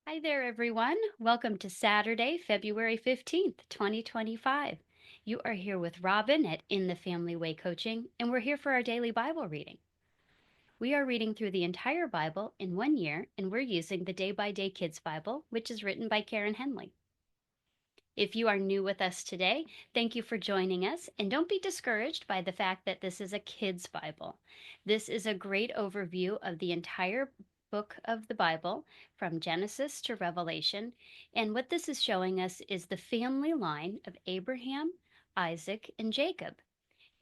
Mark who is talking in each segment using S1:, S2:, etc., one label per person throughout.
S1: Hi there, everyone. Welcome to Saturday, February 15th, 2025. You are here with Robin at In the Family Way Coaching, and we're here for our daily Bible reading. We are reading through the entire Bible in 1 year, and we're using the Day by Day Kids Bible, which is written by Karen Henley. If you are new with us today, thank you for joining us, and don't be discouraged by the fact that this is a kids' Bible. This is a great overview of the entire book of the Bible from Genesis to Revelation, and what this is showing us is the family line of Abraham, Isaac, and Jacob,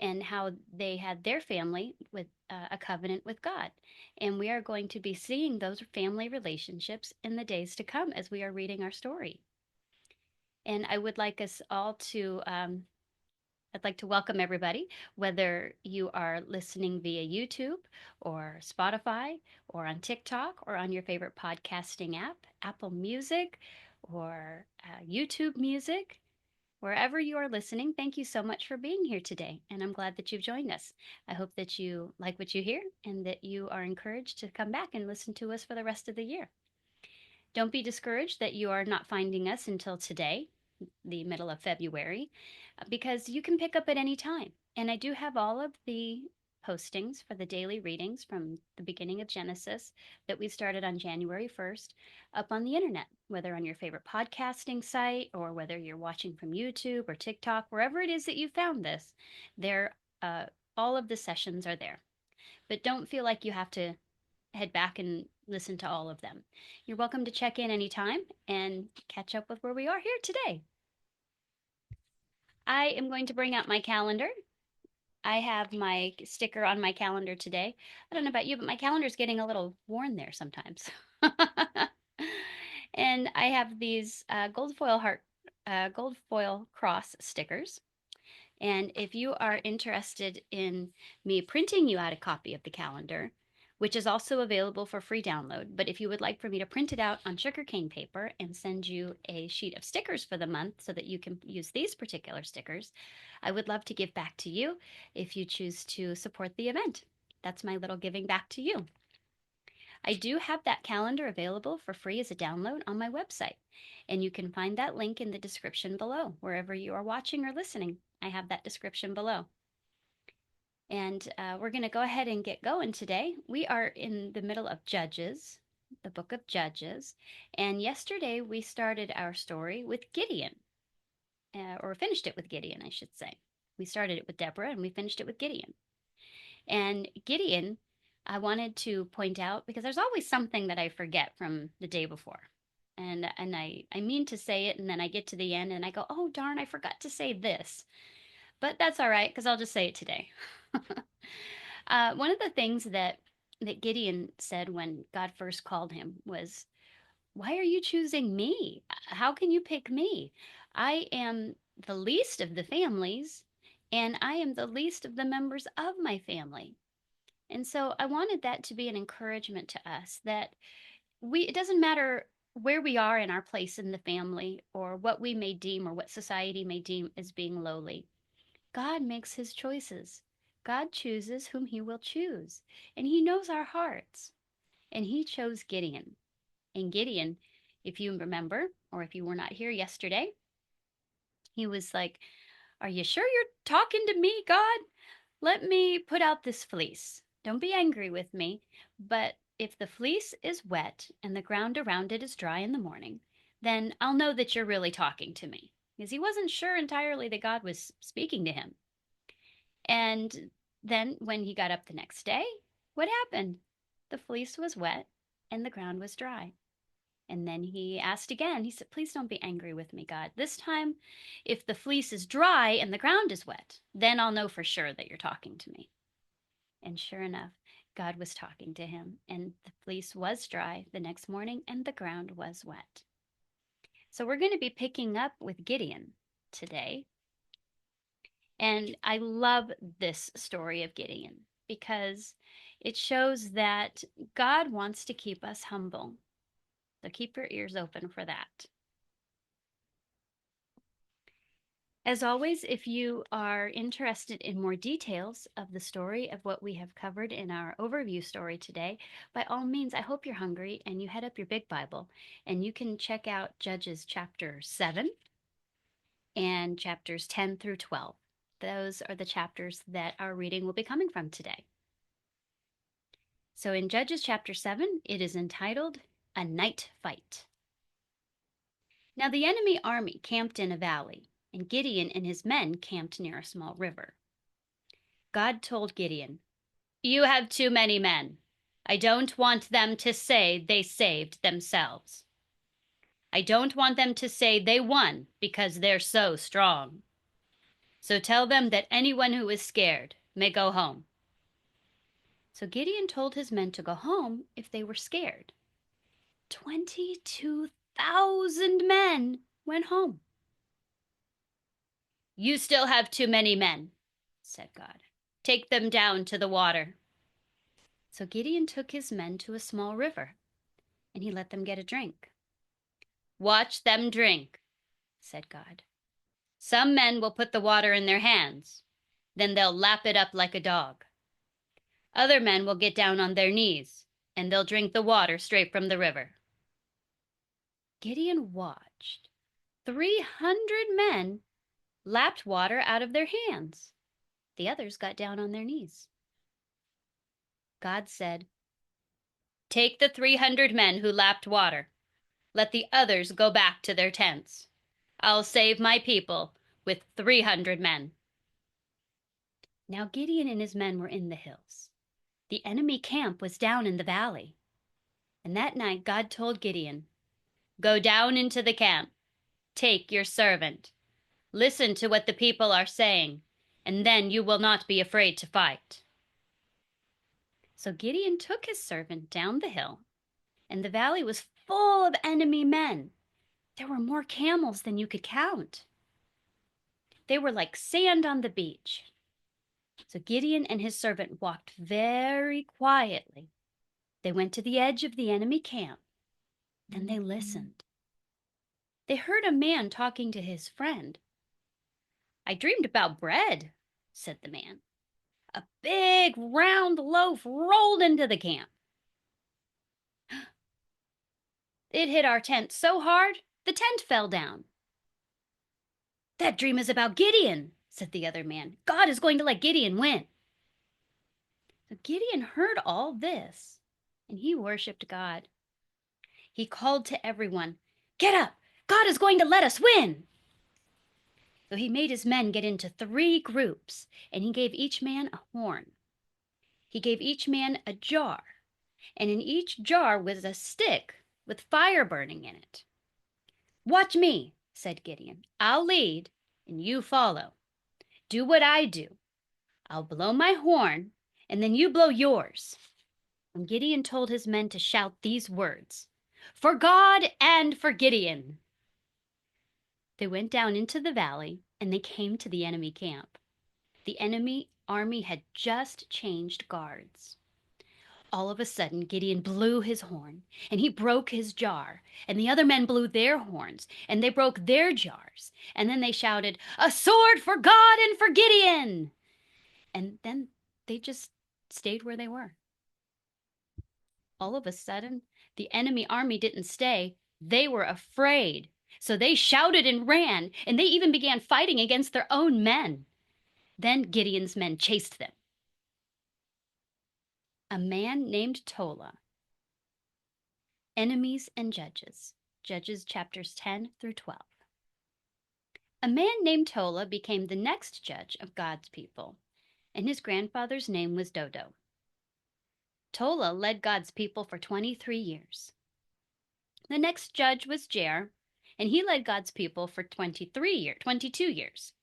S1: and how they had their family with a covenant with God. And we are going to be seeing those family relationships in the days to come as we are reading our story. And I would like us all to, I'd like to welcome everybody, whether you are listening via YouTube or Spotify or on TikTok or on your favorite podcasting app, Apple Music or YouTube Music. Wherever you are listening, thank you so much for being here today. And I'm glad that you've joined us. I hope that you like what you hear and that you are encouraged to come back and listen to us for the rest of the year. Don't be discouraged that you are not finding us until today, the middle of February, because you can pick up at any time. And I do have all of the postings for the daily readings from the beginning of Genesis that we started on January 1st up on the internet, whether on your favorite podcasting site or whether you're watching from YouTube or TikTok, wherever it is that you found this, there, all of the sessions are there. But don't feel like you have to head back and listen to all of them. You're welcome to check in anytime and catch up with where we are here today. I am going to bring out my calendar. I have my sticker on my calendar today. I don't know about you, but my calendar is getting a little worn there sometimes. And I have these gold foil cross stickers. And if you are interested in me printing you out a copy of the calendar, which is also available for free download, but if you would like for me to print it out on sugarcane paper and send you a sheet of stickers for the month so that you can use these particular stickers, I would love to give back to you if you choose to support the event. That's my little giving back to you. I do have that calendar available for free as a download on my website, and you can find that link in the description below, wherever you are watching or listening. I have that description below. And we're going to go ahead and get going today. We are in the middle of Judges, the book of Judges. And yesterday we started our story with Gideon, or finished it with Gideon, I should say. We started it with Deborah and we finished it with Gideon. And Gideon, I wanted to point out because there's always something that I forget from the day before. And I mean to say it, and then I get to the end and I go, oh, darn, I forgot to say this. But that's all right, because I'll just say it today. One of the things that Gideon said when God first called him was, "Why are you choosing me? How can you pick me? I am the least of the families, and I am the least of the members of my family." And so I wanted that to be an encouragement to us that it doesn't matter where we are in our place in the family or what we may deem or what society may deem as being lowly. God makes his choices. God chooses whom he will choose, and he knows our hearts. And he chose Gideon. And Gideon, if you remember, or if you were not here yesterday, he was like, are you sure you're talking to me, God? Let me put out this fleece. Don't be angry with me, but if the fleece is wet and the ground around it is dry in the morning, then I'll know that you're really talking to me. Because he wasn't sure entirely that God was speaking to him. And then when he got up the next day, what happened? The fleece was wet and the ground was dry. And then he asked again. He said, please don't be angry with me, God. This time, if the fleece is dry and the ground is wet, then I'll know for sure that you're talking to me. And sure enough, God was talking to him, and the fleece was dry the next morning and the ground was wet. So we're going to be picking up with Gideon today. And I love this story of Gideon because it shows that God wants to keep us humble. So keep your ears open for that. As always, if you are interested in more details of the story of what we have covered in our overview story today, by all means, I hope you're hungry and you head up your big Bible and you can check out Judges chapter 7 and chapters 10 through 12. Those are the chapters that our reading will be coming from today. So in Judges chapter 7, it is entitled A Night Fight. Now the enemy army camped in a valley, and Gideon and his men camped near a small river. God told Gideon, "You have too many men. I don't want them to say they saved themselves. I don't want them to say they won because they're so strong. So tell them that anyone who is scared may go home." So Gideon told his men to go home if they were scared. 22,000 men went home. "You still have too many men," said God. "Take them down to the water." So Gideon took his men to a small river, and he let them get a drink. "Watch them drink," said God. "Some men will put the water in their hands. Then they'll lap it up like a dog. Other men will get down on their knees, and they'll drink the water straight from the river." Gideon watched. 300 men lapped water out of their hands. The others got down on their knees. God said, "Take the 300 men who lapped water. Let the others go back to their tents. I'll save my people with 300 men." Now Gideon and his men were in the hills. The enemy camp was down in the valley. And that night God told Gideon, "Go down into the camp. Take your servant. Listen to what the people are saying, and then you will not be afraid to fight." So Gideon took his servant down the hill, and the valley was full of enemy men. There were more camels than you could count. They were like sand on the beach. So Gideon and his servant walked very quietly. They went to the edge of the enemy camp. Then they listened. They heard a man talking to his friend. "I dreamed about bread," said the man. "A big round loaf rolled into the camp. It hit our tent so hard, the tent fell down." "That dream is about Gideon," said the other man. "God is going to let Gideon win." So Gideon heard all this, and he worshiped God. He called to everyone, "Get up! God is going to let us win." So he made his men get into 3 groups, and he gave each man a horn. He gave each man a jar, and in each jar was a stick with fire burning in it. "Watch me," said Gideon. "I'll lead, and you follow. Do what I do. I'll blow my horn, and then you blow yours." And Gideon told his men to shout these words, "For God and for Gideon." They went down into the valley, and they came to the enemy camp. The enemy army had just changed guards. All of a sudden, Gideon blew his horn, and he broke his jar, and the other men blew their horns, and they broke their jars. And then they shouted, "A sword for God and for Gideon!" And then they just stayed where they were. All of a sudden, the enemy army didn't stay. They were afraid. So they shouted and ran, and they even began fighting against their own men. Then Gideon's men chased them. A man named Tola. Enemies and Judges. Judges chapters 10 through 12. A man named Tola became the next judge of God's people, and his grandfather's name was Dodo. Tola led God's people for 23 years. The next judge was Jair, and he led God's people for 22 years.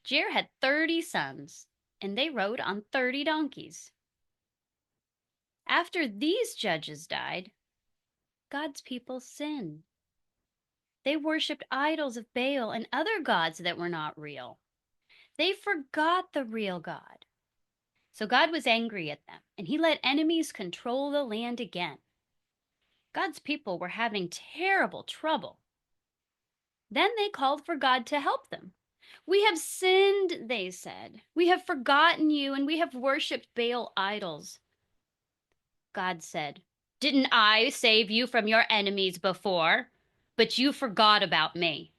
S1: Jair had 30 sons, and they rode on 30 donkeys. After these judges died, God's people sinned. They worshipped idols of Baal and other gods that were not real. They forgot the real God. So God was angry at them, and he let enemies control the land again. God's people were having terrible trouble. Then they called for God to help them. "We have sinned," they said. "We have forgotten you, and we have worshipped Baal idols." God said, "Didn't I save you from your enemies before? But you forgot about me.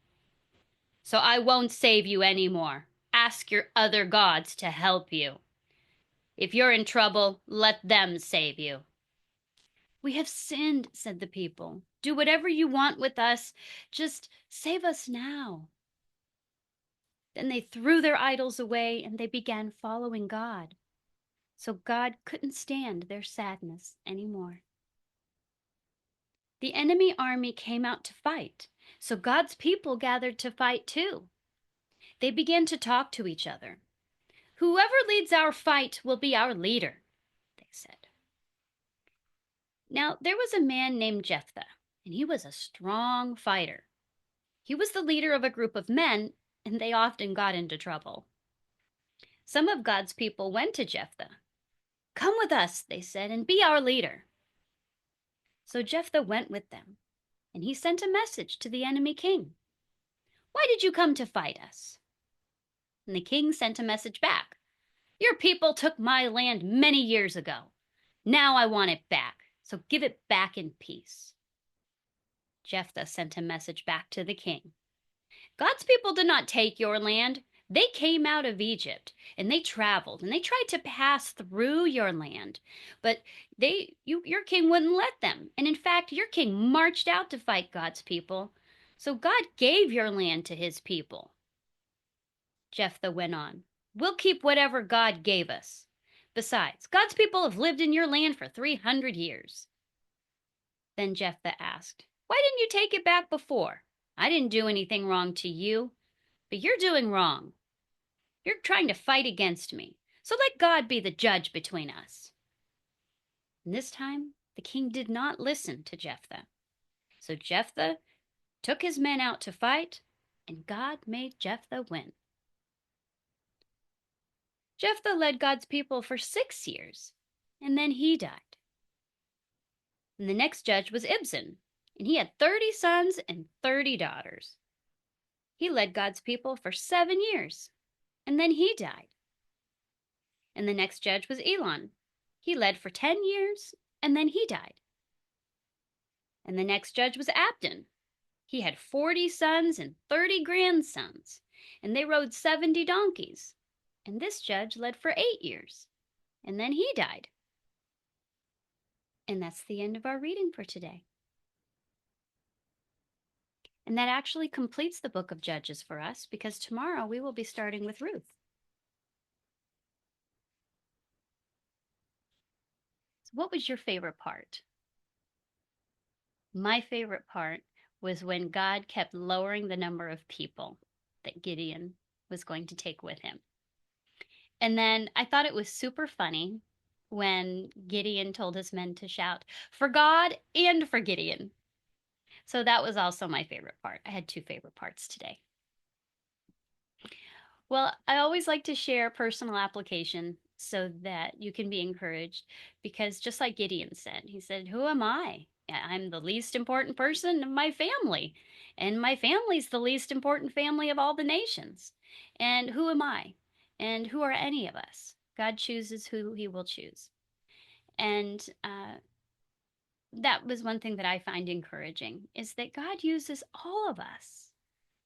S1: So I won't save you anymore. Ask your other gods to help you. If you're in trouble, let them save you." "We have sinned," said the people. "Do whatever you want with us. Just save us now." Then they threw their idols away and they began following God. So God couldn't stand their sadness anymore. The enemy army came out to fight. So God's people gathered to fight too. They began to talk to each other. "Whoever leads our fight will be our leader," they said. Now, there was a man named Jephthah, and he was a strong fighter. He was the leader of a group of men, and they often got into trouble. Some of God's people went to Jephthah. "Come with us," they said, "and be our leader." So Jephthah went with them, and he sent a message to the enemy king. "Why did you come to fight us?" And the king sent a message back. "Your people took my land many years ago. Now I want it back, so give it back in peace." Jephthah sent a message back to the king. "God's people did not take your land. They came out of Egypt and they traveled and they tried to pass through your land, but your king wouldn't let them. And in fact, your king marched out to fight God's people. So God gave your land to his people." Jephthah went on, "We'll keep whatever God gave us. Besides, God's people have lived in your land for 300 years. Then Jephthah asked, "Why didn't you take it back before? I didn't do anything wrong to you, but you're doing wrong. You're trying to fight against me. So let God be the judge between us." And this time, the king did not listen to Jephthah. So Jephthah took his men out to fight, and God made Jephthah win. Jephthah led God's people for 6 years, and then he died. And the next judge was Ibzan, and he had 30 sons and 30 daughters. He led God's people for 7 years, and then he died. And the next judge was Elon. He led for 10 years, and then he died. And the next judge was Abdon. He had 40 sons and 30 grandsons, and they rode 70 donkeys. And this judge led for 8 years, and then he died. And that's the end of our reading for today. And that actually completes the book of Judges for us, because tomorrow we will be starting with Ruth. So what was your favorite part? My favorite part was when God kept lowering the number of people that Gideon was going to take with him. And then I thought it was super funny when Gideon told his men to shout, "For God and for Gideon." So that was also my favorite part. I had two favorite parts today. Well, I always like to share personal application so that you can be encouraged, because just like Gideon said, he said, "Who am I? I'm the least important person in my family, and my family's the least important family of all the nations. And who am I? And who are any of us? God chooses who he will choose." And that was one thing that I find encouraging, is that God uses all of us.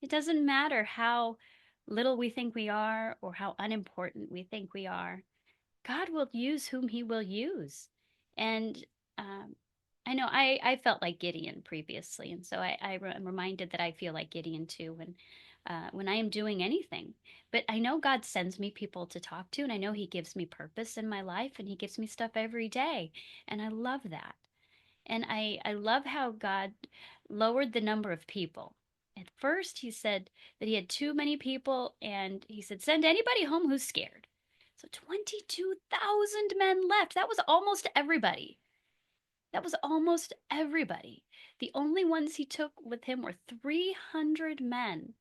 S1: It doesn't matter how little we think we are or how unimportant we think we are. God will use whom he will use. And um, I know I felt like Gideon previously. And so I'm reminded that I feel like Gideon too when I am doing anything. But I know God sends me people to talk to, and I know he gives me purpose in my life, and he gives me stuff every day. And I love that. And I love how God lowered the number of people. At first, he said that he had too many people, and he said, "Send anybody home who's scared." So 22,000 men left. That was almost everybody. That was almost everybody. The only ones he took with him were 300 men,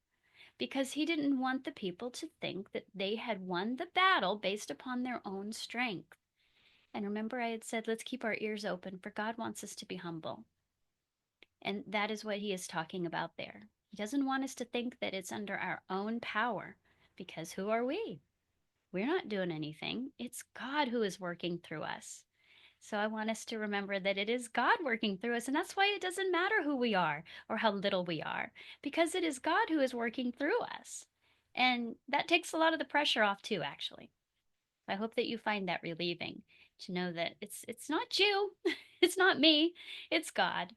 S1: because he didn't want the people to think that they had won the battle based upon their own strength. And remember, I had said, let's keep our ears open, for God wants us to be humble. And that is what he is talking about there. He doesn't want us to think that it's under our own power, because who are we? We're not doing anything. It's God who is working through us. So I want us to remember that it is God working through us. And that's why it doesn't matter who we are or how little we are, because it is God who is working through us. And that takes a lot of the pressure off too, actually. I hope that you find that relieving to know that it's not you, it's not me, it's God.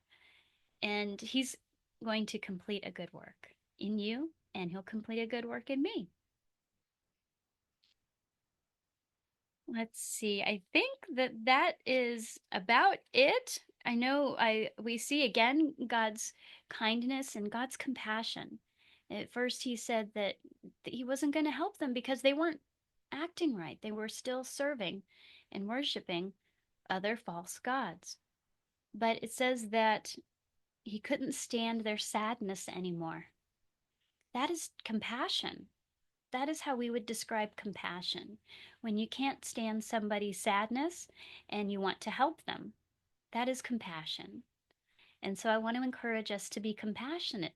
S1: And He's going to complete a good work in you, and He'll complete a good work in me. Let's see. I think that that is about it. I know I we see again God's kindness and God's compassion. At first he said that he wasn't going to help them because they weren't acting right. They were still serving and worshiping other false gods. But it says that he couldn't stand their sadness anymore. That is compassion. That is how we would describe compassion. When you can't stand somebody's sadness and you want to help them, that is compassion. And so I want to encourage us to be compassionate,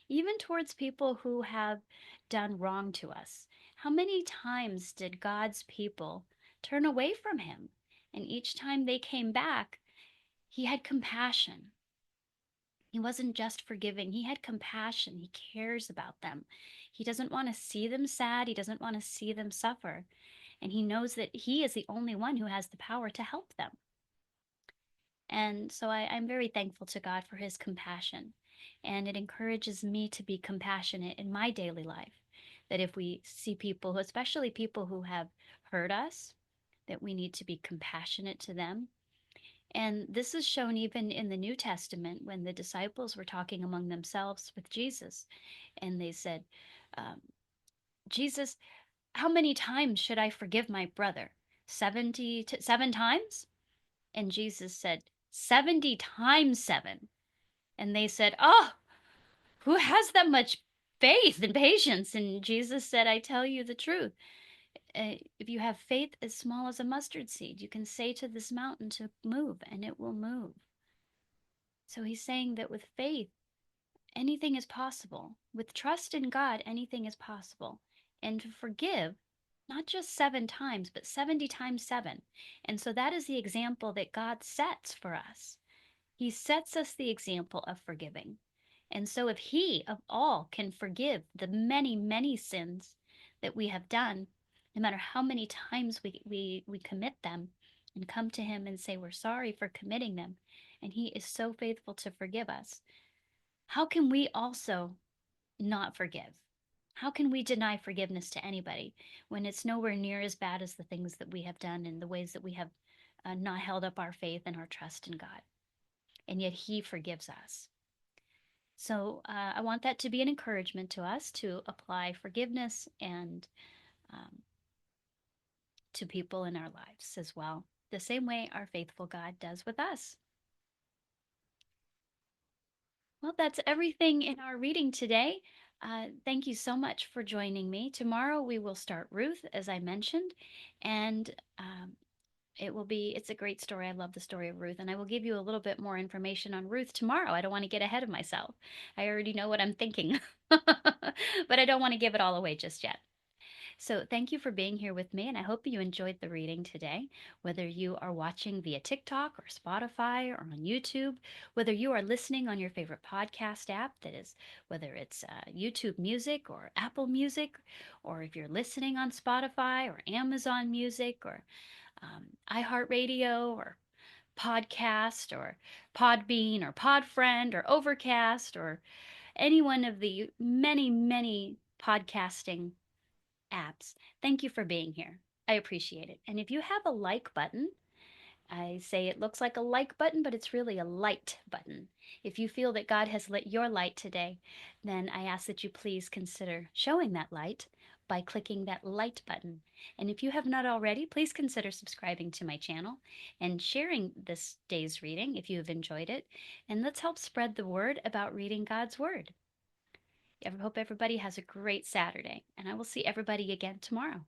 S1: even towards people who have done wrong to us. How many times did God's people turn away from Him? And each time they came back, He had compassion. He wasn't just forgiving, He had compassion. He cares about them. He doesn't want to see them sad, He doesn't want to see them suffer. And He knows that He is the only one who has the power to help them. And so I'm very thankful to God for His compassion. And it encourages me to be compassionate in my daily life. That if we see people, especially people who have hurt us, that we need to be compassionate to them. And this is shown even in the New Testament when the disciples were talking among themselves with Jesus. And they said, um, Jesus, how many times should I forgive my brother? 7 times? And Jesus said, 70 times 7. And they said, oh, who has that much faith and patience? And Jesus said, I tell you the truth. If you have faith as small as a mustard seed, you can say to this mountain to move, and it will move. So he's saying that with faith, anything is possible. With trust in God, anything is possible. And to forgive, not just 7 times, but 70 times 7. And so that is the example that God sets for us. He sets us the example of forgiving. And so if He, of all, can forgive the many, many sins that we have done, no matter how many times we commit them and come to Him and say we're sorry for committing them, and He is so faithful to forgive us, how can we also not forgive? How can we deny forgiveness to anybody when it's nowhere near as bad as the things that we have done and the ways that we have not held up our faith and our trust in God? And yet He forgives us. So I want that to be an encouragement to us to apply forgiveness and um, to people in our lives as well, the same way our faithful God does with us. Well, that's everything in our reading today. Thank you so much for joining me. Tomorrow we will start Ruth, as I mentioned, and it's a great story. I love the story of Ruth, and I will give you a little bit more information on Ruth tomorrow. I don't want to get ahead of myself. I already know what I'm thinking, but I don't want to give it all away just yet. So, thank you for being here with me, and I hope you enjoyed the reading today. Whether you are watching via TikTok or Spotify or on YouTube, whether you are listening on your favorite podcast app, that is, whether it's YouTube Music or Apple Music, or if you're listening on Spotify or Amazon Music or iHeartRadio or Podcast or Podbean or Podfriend or Overcast or any one of the many, many podcasting apps. Thank you for being here. I appreciate it. And if you have a like button, I say it looks like a like button, but it's really a light button. If you feel that God has lit your light today, then I ask that you please consider showing that light by clicking that light button. And if you have not already, please consider subscribing to my channel and sharing this day's reading if you have enjoyed it. And let's help spread the word about reading God's Word. I hope everybody has a great Saturday, and I will see everybody again tomorrow.